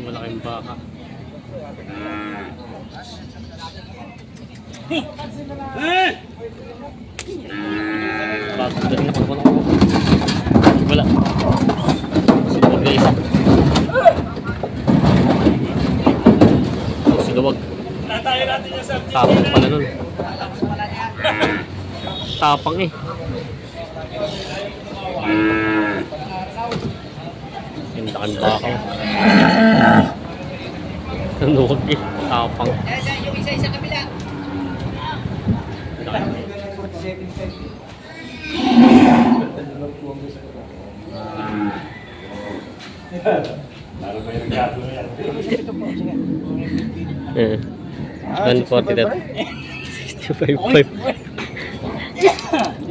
malaking baka. Bakit doon ako wala. Sinawag na isa. Sinawag. Tapang pala nun. Tapang eh. Tindakan baka. Nuwag eh. Tapang. Yung isa sa kabila. Eh. 140 65.5.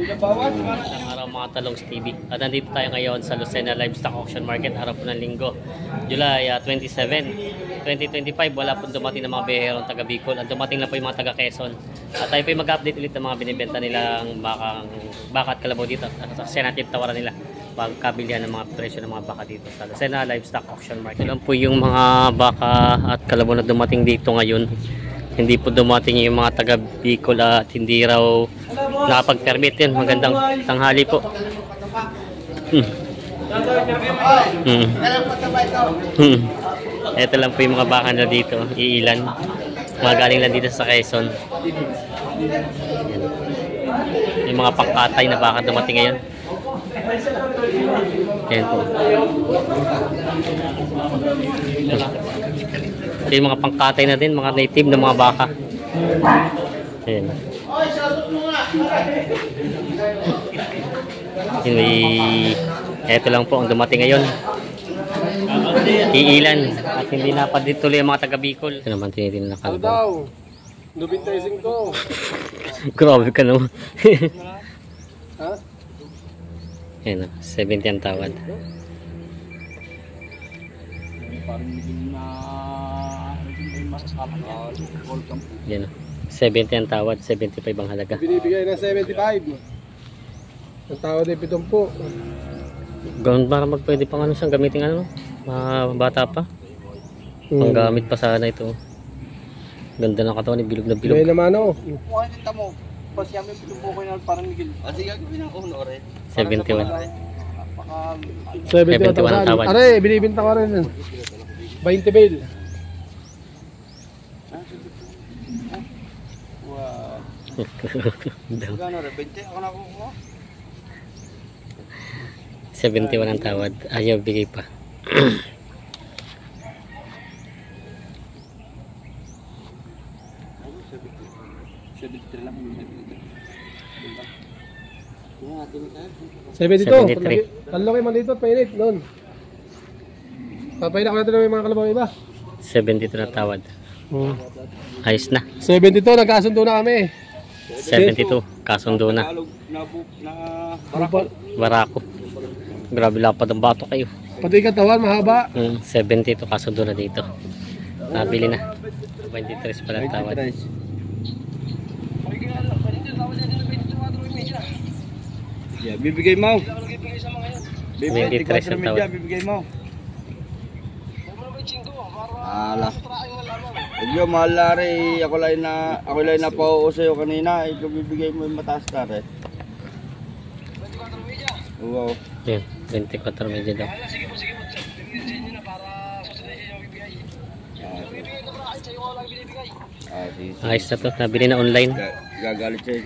Isang araw mga talong TV. At nandito tayo ngayon sa Lucena Livestock Auction Market, araw po ng linggo, July 27, 2025. Wala po dumating ng mga beherong taga Bicol. Ang dumating lang po yung mga taga Quezon. At tayo po yung mag-update ulit ng mga binibenta nilang baka at kalabaw dito. At kasi natin tawaran nila pagkabilihan ng mga presyo ng mga baka dito sa Lucena Livestock Auction Market. Ito po yung mga baka at kalabaw na dumating dito ngayon. Hindi po dumating yung mga taga Bicol at hindi raw nakapag-permit yun. Magandang tanghali po. Ito lang po yung mga baka na dito. Iilan. Mga galing lang dito sa Quezon. Yung mga pangkatay na baka dumating ngayon. Yan po. Ito yung mga pangkatay na din, mga native na mga baka. Ayan. Ito lang po ang dumating ngayon. Iilan. At hindi napadit tuloy ang mga taga Bicol. Ito naman tinitin na kalbo. 95. Grabe ka naman. Ayan, 70 ang tawad. Yan, 70 ang tawad, 75 ang halaga. Binibigay ng 75. Ang tawad ay 70. Gawin para pwede pang ano siyang gamitin ano, mga bata pa. Panggamit pa sana ito. Ganda ng katawan, bilog na bilog. May naman o. Kuha din tamo. Pasya may pinubukoy na parang Miguel. Sige, gawin ako honore. 71. 71 ang tawad. Are, binibinta ko rin. 20 bail. Wow. Gano rin? 20 ako nakukuha. 71 ang tawad. Ayaw bigay pa. lang. 72. Talong man dito at painit noon. Papainit ko natin ng mga kalabaw iba. 72 na tawad. Ayos na. 72, nagkasundo na kami. 72, kasundo na. Barako. Grabe lapad ang bato kayo. Pati katawan, mahaba. 72, kasundo na dito. Nabili na. 23 pala ang tawad. Yeah, bibigay mo. 23 ang tawad. Bibigay mo. Ala. Medyo mahal na rin. Ako lang na pauuso yung kanina. Ikaw bibigay mo yung mataas ka rin. Wow. Yan, 24 medyo daw. Ayos na to, nabili na online. Gagalit siya.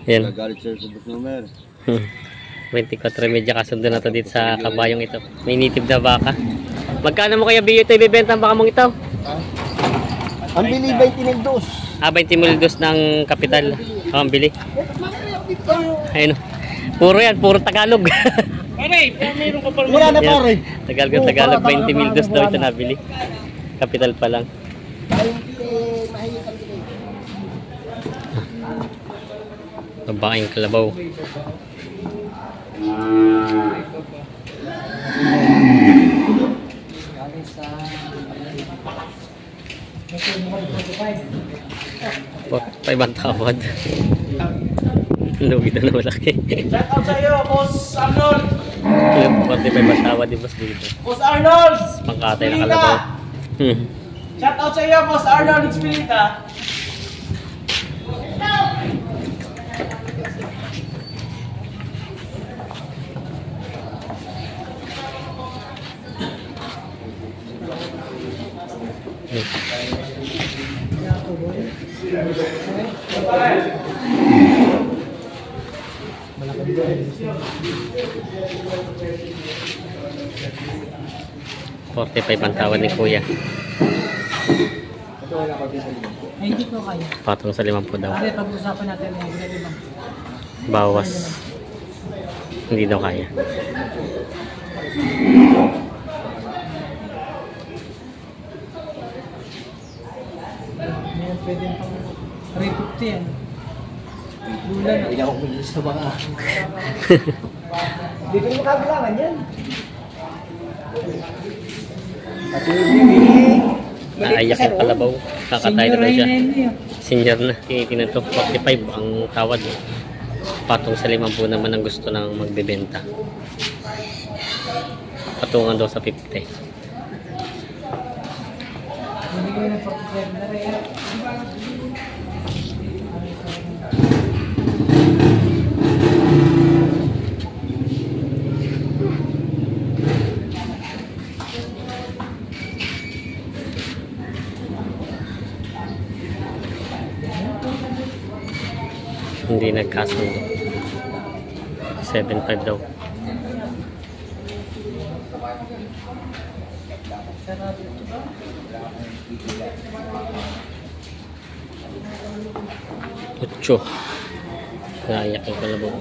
Yan. Gagalit siya sa bus number. 24 medyo kasundo na to dito sa kabayong ito. May native na baka. Magkano mo kaya biyo ito ibibenta ang baka mong ito? Ang bili 20 dos. 20 mil dos ng kapital. Ang bili. Ayun. Puro yan, puro Tagalog. Pare, meron ka pa naman. Yan. Tagalog 20 mil dos daw ito nabili. Kapital pa lang. Babaeng kalabaw. Pay bang tawad? Lugi na malaki. Shout out sa iyo, Boss Arnold. Yung 45 ang tawad di boss dito. Boss Arnold! Pangkatay na kalabaw. Shout out sa iyo, Boss Arnold Expelita. $45 ang tawad ni Kuya. Ay, hindi ko kaya. Patong sa 50 daw. Pare, pag-usapan natin yung ganito. Bawas. Hindi daw kaya. Ngayon pwede pang 350 yan. Bulan na. Hindi ako kumilis sa mga. Hindi ko makabilangan yan. Kasi Naayak yung kalabaw. Kakatay na daw siya. Senior na. Tinitingnan to. 45 ang tawad. Patong sa 50 naman ang gusto ng magbebenta. Patungan daw sa 50. Hindi ko na 47 na rin. Hindi nagkasundo. 7.5 daw. Ocho. Naiyak yung kalabaw.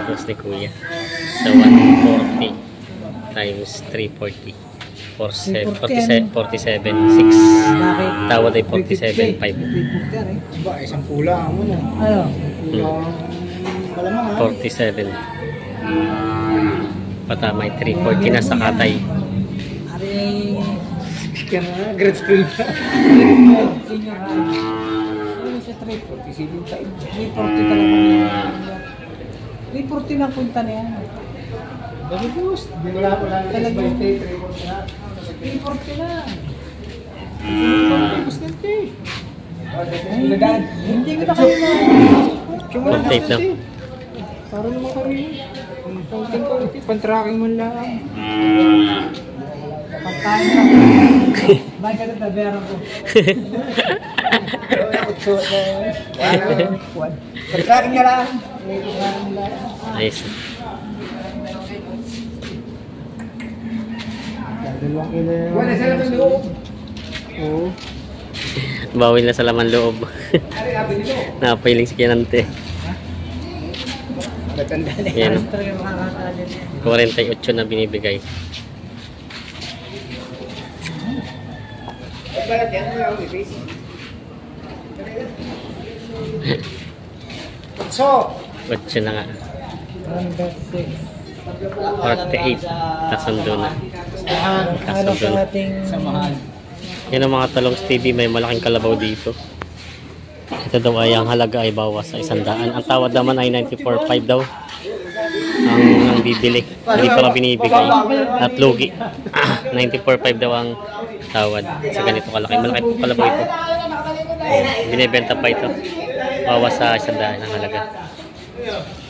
Tapos ni Kuya sa 140 times 340 47 6 tawad ay 47.5. ba, isang pula mo na. Ano? Malamang 47 patama ay 340 na sa katay. Ari, Kaya na, grade school pa. senior high. Ano siya 340? 340 talaga. 340 na punta na yan. Dami boss. Hindi wala ko lang. Talaga. 340 na. 340 na. Tapos ganti. Hindi ko na kayo na. Update daw. Para naman ka rin. Pan-tracking mo lang. Pagkain na. Bakit ka na taberan ko? Pan-tracking niya lang. Ayos. Dalawang kilo. Wala sila ng loob. Oo. Bawil na sa laman loob. Napailing si Kinante. Matanda na. Yan. Talaga makakakala 48 na binibigay. Balat yan, wala akong ibig. So, 8 na nga. 48. Kasundo na. Ano sa ating mahal. Yan ang mga talong TV. May malaking kalabaw dito. Ito daw ay ang halaga ay bawas sa 100. Ang tawad naman ay 94.5 daw. Ang bibili. Hindi pa binibigay. At lugi. 94.5 daw ang tawad sa ganito kalaki. Malaki po kalabaw ito. Binibenta pa ito. Bawas sa 100 ang halaga.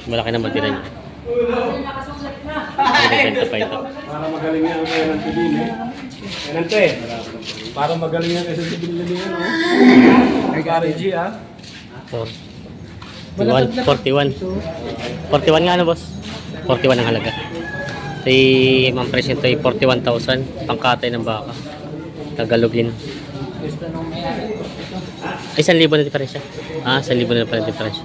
Malaki naman din niya. Binibenta pa ito. Para magaling yan kaya ng tibil eh. Yan ante. Para magaling yan kasi tibil na niya, no? Ay RG ah. 41. 41 nga ano boss? 41 ang halaga. Si Ma'am Presyo ito ay 41,000. Pangkatay ng baka. Tagalogin. Ay 1,000 na diferensya. 1,000 na pala diferensya.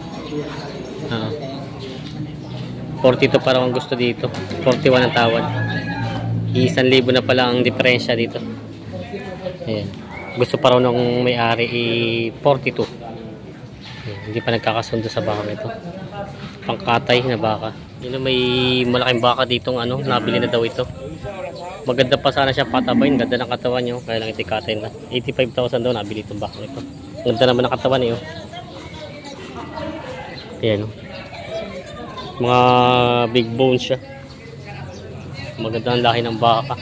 42 parang ang gusto dito. 41 ang tawad. 1,000 na pala ang diferensya dito. Ayan. Gusto pa raw nung may-ari 42. Ayan. Hindi pa nagkakasundo sa baka ito. Pangkatay na baka. Yun, may malaking baka ditong ano, nabili na daw ito. Maganda pa sana siya patabayin, ganda ng katawan nyo, kaya lang itikatin na. 85,000 daw nabili itong baka ito. Ganda naman ng katawan eh. Oh. Ayan oh. Mga big bones siya. Maganda ang lahi ng baka.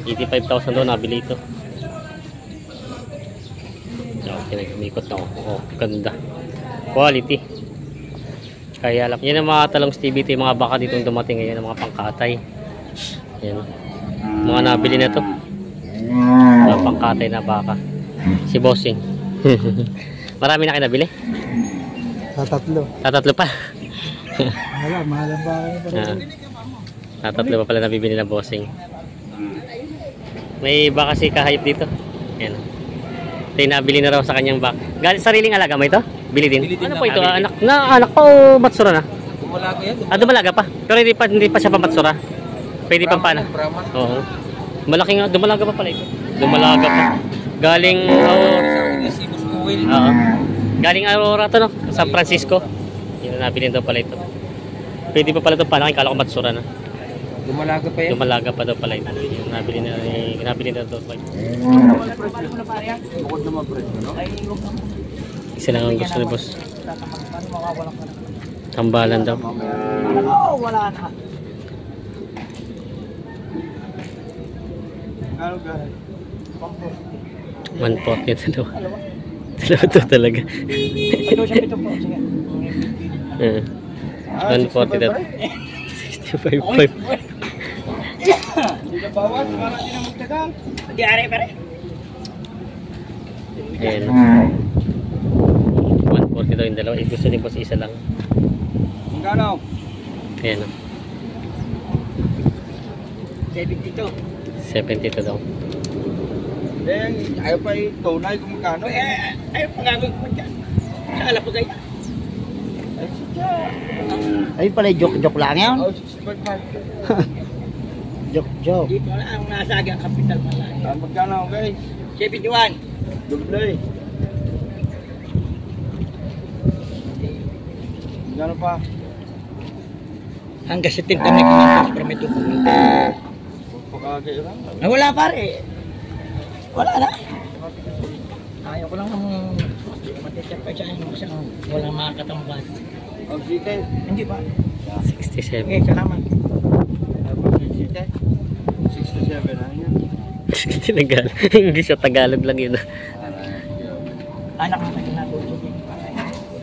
85,000 daw nabili ito. Okay, umikot na ako. Oh, ganda. Quality. Kaya lang. Yan ang mga talong Stevie, ito yung mga baka ditong dumating ngayon, mga pangkatay. Yan. Mga nabili na to. Mga pangkatay na baka. Si Bossing. Marami na kayo nabili? Tatatlo. Tatatlo pa. Wala, mahal ang baka niya pa rin. Tatatlo pa pala nabibili na Bossing. May baka si Kahayop dito. Yan. Ito yung nabili na raw sa kanyang baka. Sariling alaga mo ito? Bili din? Ano po ito? Anak pa o matsura na? Dumalaga yan. Dumalaga pa. Pero hindi pa siya pamatsura. Pwede pang pana. Oo. Malaki nga. Dumalaga pa pala ito. Dumalaga pa. Galing galing Aurora to no? San Francisco. Yun na nabili daw pala ito. Pwede pa pala ito pana. Kala ko matsura na. Dumalaga pa yan. Dumalaga pa daw pala ito. Yung nabili na daw pala ito. Bukod naman presyo, no? Isa lang ang gusto ni boss. Tambalan daw. Wala na. Ano ka? 140 ito daw. Dalawa to talaga. Ito siya ito po. Sige. 140 daw. 65.5. Hindi na bawat, para hindi na magtagal. Hindi are pare. Ayan. 140 daw yung dalawa. Gusto ni boss isa lang. Ang gano'n? Ayan. 72. 72 daw. Ayaw pa yung tunay kung magkano. Ayaw pangagod mo dyan. Sala po kayo. Ay pala joke lang yan. Oh, 65. Joke. Di pa lang ang nasagi ang kapital pala. Magkano, okay? 71. Duble. Gano'n pa? Hanggang 70 na kinantos para may tukong. Pagkagay lang. Wala pare. Wala na. Ayaw ko lang matitip pa dyan yung isang walang makakatamban. Ang site. Hindi ba? 67. Okay, salamat. Ang site. 67 na yan. Tagalog. Hindi siya Tagalog lang yun. Anak mo na ginatulog.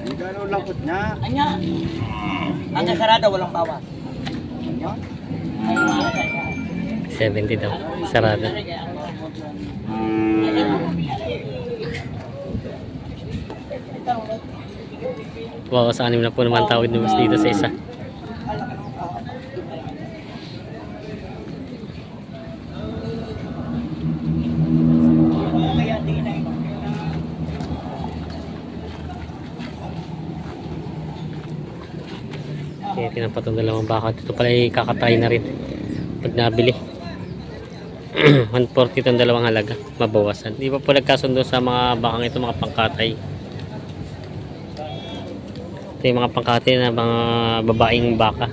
Ang gano'n lakot niya. Anya. Hanggang sarado, walang bawas. Ay, 70 daw. Sarado. Wow, sa 6 na po naman tawid ni boss dito sa isa. Kaya tinampat ang dalawang baka. Ito pala ay kakatay na rin pag nabili. 140 itong dalawang halaga. Mabawasan. Di pa po nagkasundo sa mga bakang ito, mga pangkatay. Ito yung mga pangkatay na mga babaeng baka.